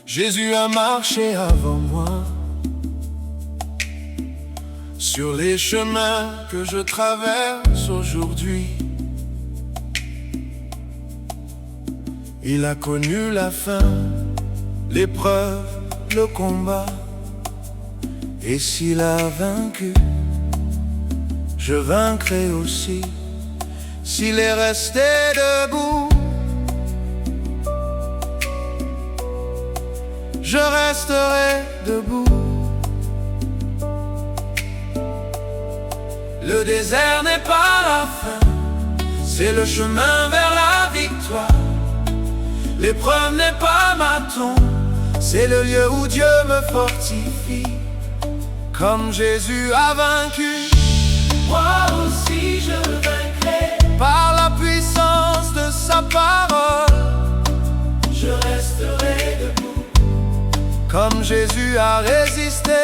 Jésus a marché avant moi sur les chemins que je traverse aujourd'hui. Il a connu la faim, l'épreuve, le combat. Et s'il a vaincu, je vaincrai aussi. S'il est resté debout, je resterai debout. Le désert n'est pas la fin, c'est le chemin vers la victoire. L'épreuve n'est pas ma tombe, c'est le lieu où Dieu me fortifie. Comme Jésus a vaincu, moi aussi je vaincrai. Par la puissance de sa parole, je resterai debout. Comme Jésus a résisté,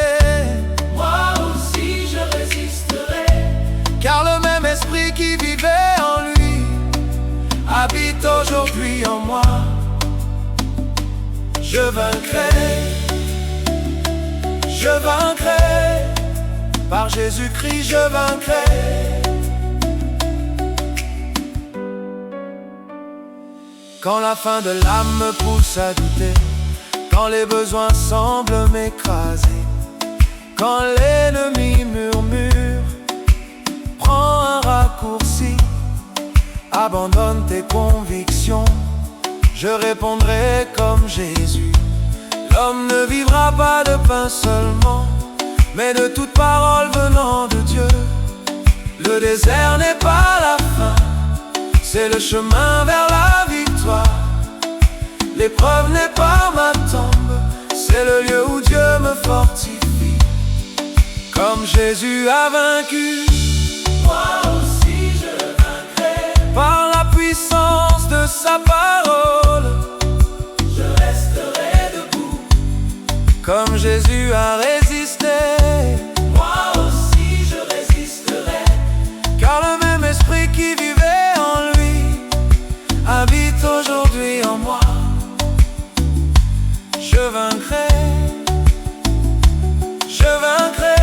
moi aussi je résisterai. Car le même esprit qui vivait en lui habite aujourd'hui en moi. Je vaincrai, je vaincrai. Par Jésus-Christ je vaincrai. Quand la faim de l'âme me pousse à douter, quand les besoins semblent m'écraser, quand l'ennemi murmure, prends un raccourci, abandonne tes convictions. Je répondrai comme Jésus: l'homme ne vivra pas de pain seulement, mais de toute parole venant de Dieu. Le désert n'est pas la fin, c'est le chemin vers la victoire. L'épreuve n'est pas ma tombe, c'est le lieu où Dieu me fortifie. Comme Jésus a vaincu, moi aussi je vaincrai. Par la puissance de sa parole, je resterai debout. Comme Jésus a résisté, moi aussi je résisterai. Car le même esprit qui vivait en lui habite aujourd'hui en moi. Je vaincrai, je vaincrai.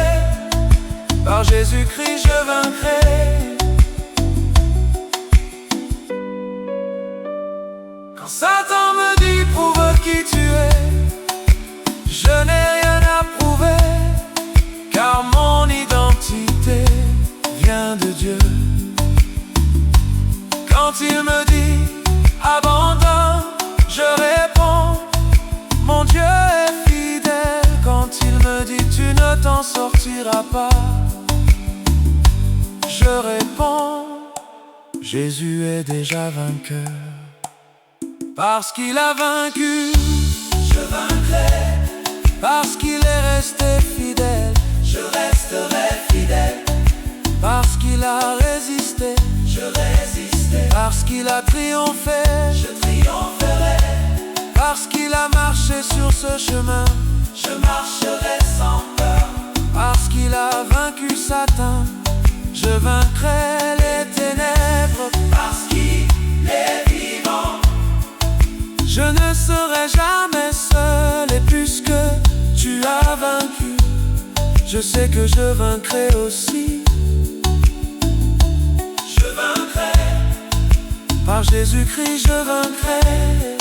Par Jésus-Christ je vaincrai. Quand Satan me dit prouve qui tu es, je n'ai rien à prouver, car mon identité vient de Dieu. Quand il me dit abandonne, je réponds mon Dieu est fidèle. Quand il me dit tu ne t'en sortiras pas, je réponds Jésus est déjà vainqueur. Parce qu'il a vaincu, je vaincrai. Parce qu'il est resté fidèle, je resterai fidèle. Parce qu'il a résisté, je résisterai. Parce qu'il a triomphé, je triompherai. Parce qu'il a marché sur ce chemin, je marcherai sans peur. Parce qu'il a vaincu Satan, je vaincrai les ténèbres. Parce qu'il est vivant, je ne serai jamais seul. Et puisque tu as vaincu, je sais que je vaincrai aussi. Je vaincrai. Par Jésus-Christ je vaincrai.